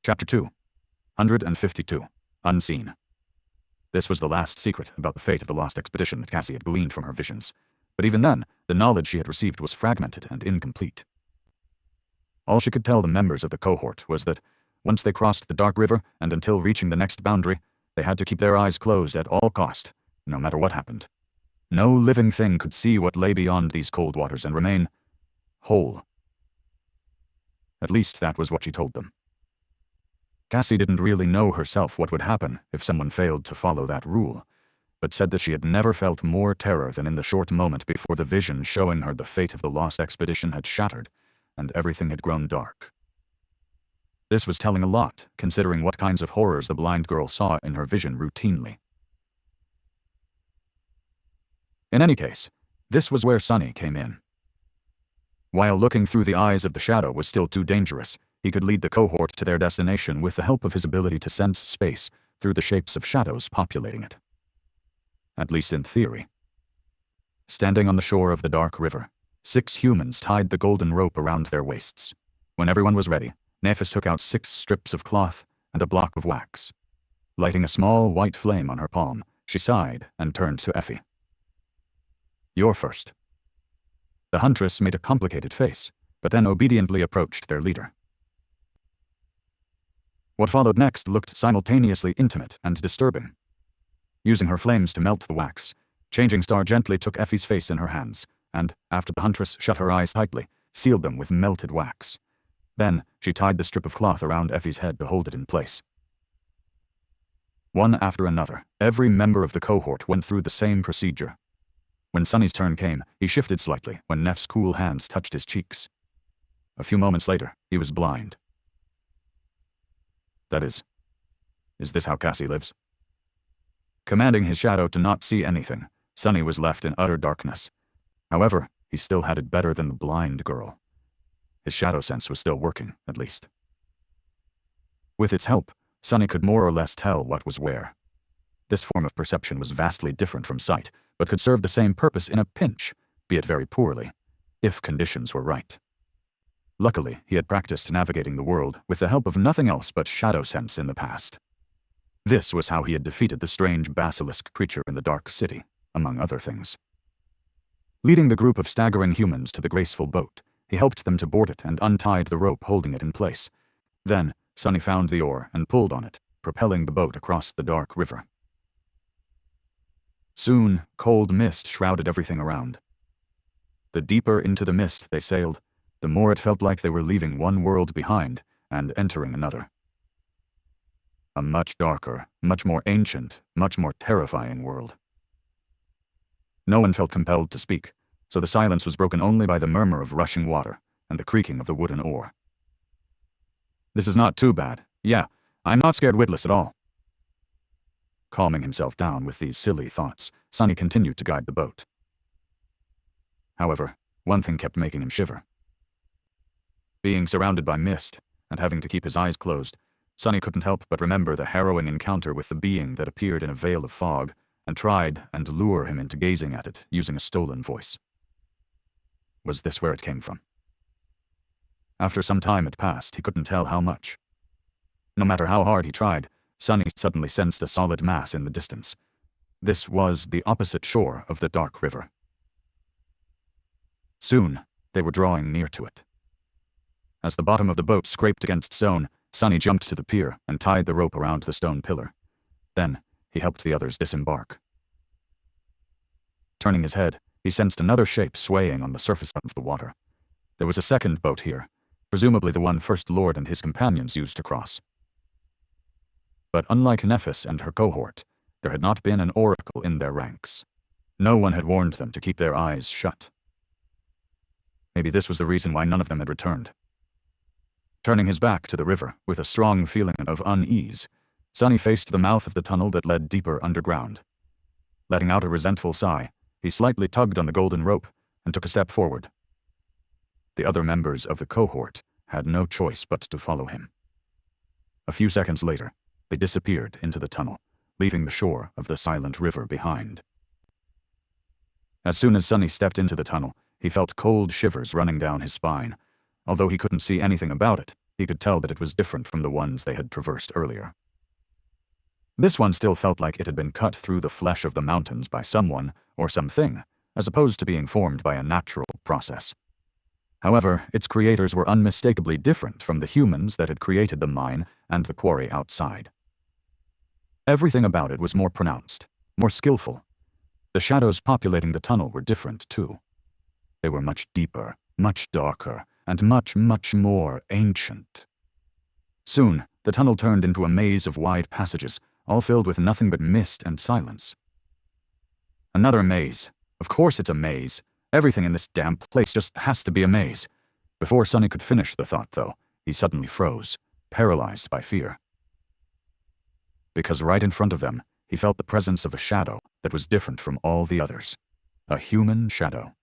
Chapter 252. Unseen. This was the last secret about the fate of the lost expedition that Cassie had gleaned from her visions, but even then, the knowledge she had received was fragmented and incomplete. All she could tell the members of the cohort was that, once they crossed the Dark River and until reaching the next boundary, they had to keep their eyes closed at all cost, no matter what happened. No living thing could see what lay beyond these cold waters and remain whole. At least that was what she told them. Cassie didn't really know herself what would happen if someone failed to follow that rule, but said that she had never felt more terror than in the short moment before the vision showing her the fate of the lost expedition had shattered and everything had grown dark. This was telling a lot, considering what kinds of horrors the blind girl saw in her vision routinely. In any case, this was where Sunny came in. While looking through the eyes of the shadow was still too dangerous, he could lead the cohort to their destination with the help of his ability to sense space through the shapes of shadows populating it. At least in theory. Standing on the shore of the dark river, 6 humans tied the golden rope around their waists. When everyone was ready, Nephis took out 6 strips of cloth and a block of wax. Lighting a small white flame on her palm, she sighed and turned to Effie. "You're first." The huntress made a complicated face, but then obediently approached their leader. What followed next looked simultaneously intimate and disturbing. Using her flames to melt the wax, Changing Star gently took Effie's face in her hands, and, after the huntress shut her eyes tightly, sealed them with melted wax. Then, she tied the strip of cloth around Effie's head to hold it in place. One after another, every member of the cohort went through the same procedure. When Sunny's turn came, he shifted slightly when Neff's cool hands touched his cheeks. A few moments later, he was blind. That is this how Cassie lives? Commanding his shadow to not see anything, Sunny was left in utter darkness. However, he still had it better than the blind girl. His shadow sense was still working, at least. With its help, Sunny could more or less tell what was where. This form of perception was vastly different from sight, but could serve the same purpose in a pinch, be it very poorly, if conditions were right. Luckily, he had practiced navigating the world with the help of nothing else but shadow sense in the past. This was how he had defeated the strange basilisk creature in the Dark City, among other things. Leading the group of staggering humans to the graceful boat, he helped them to board it and untied the rope holding it in place. Then, Sunny found the oar and pulled on it, propelling the boat across the dark river. Soon, cold mist shrouded everything around. The deeper into the mist they sailed, the more it felt like they were leaving one world behind and entering another. A much darker, much more ancient, much more terrifying world. No one felt compelled to speak, so the silence was broken only by the murmur of rushing water and the creaking of the wooden oar. "This is not too bad. Yeah, I'm not scared witless at all." Calming himself down with these silly thoughts, Sunny continued to guide the boat. However, one thing kept making him shiver. Being surrounded by mist and having to keep his eyes closed, Sunny couldn't help but remember the harrowing encounter with the being that appeared in a veil of fog and tried and lure him into gazing at it using a stolen voice. Was this where it came from? After some time had passed, he couldn't tell how much. No matter how hard he tried, Sunny suddenly sensed a solid mass in the distance. This was the opposite shore of the dark river. Soon, they were drawing near to it. As the bottom of the boat scraped against stone, Sunny jumped to the pier and tied the rope around the stone pillar. Then, he helped the others disembark. Turning his head, he sensed another shape swaying on the surface of the water. There was a second boat here, presumably the one First Lord and his companions used to cross. But unlike Nephis and her cohort, there had not been an oracle in their ranks. No one had warned them to keep their eyes shut. Maybe this was the reason why none of them had returned. Turning his back to the river with a strong feeling of unease, Sunny faced the mouth of the tunnel that led deeper underground. Letting out a resentful sigh, he slightly tugged on the golden rope and took a step forward. The other members of the cohort had no choice but to follow him. A few seconds later, they disappeared into the tunnel, leaving the shore of the silent river behind. As soon as Sunny stepped into the tunnel, he felt cold shivers running down his spine. Although he couldn't see anything about it, he could tell that it was different from the ones they had traversed earlier. This one still felt like it had been cut through the flesh of the mountains by someone or something, as opposed to being formed by a natural process. However, its creators were unmistakably different from the humans that had created the mine and the quarry outside. Everything about it was more pronounced, more skillful. The shadows populating the tunnel were different, too. They were much deeper, much darker, and much, much more ancient. Soon, the tunnel turned into a maze of wide passages, all filled with nothing but mist and silence. Another maze. Of course it's a maze. Everything in this damn place just has to be a maze. Before Sonny could finish the thought, though, he suddenly froze, paralyzed by fear. Because right in front of them, he felt the presence of a shadow that was different from all the others. A human shadow.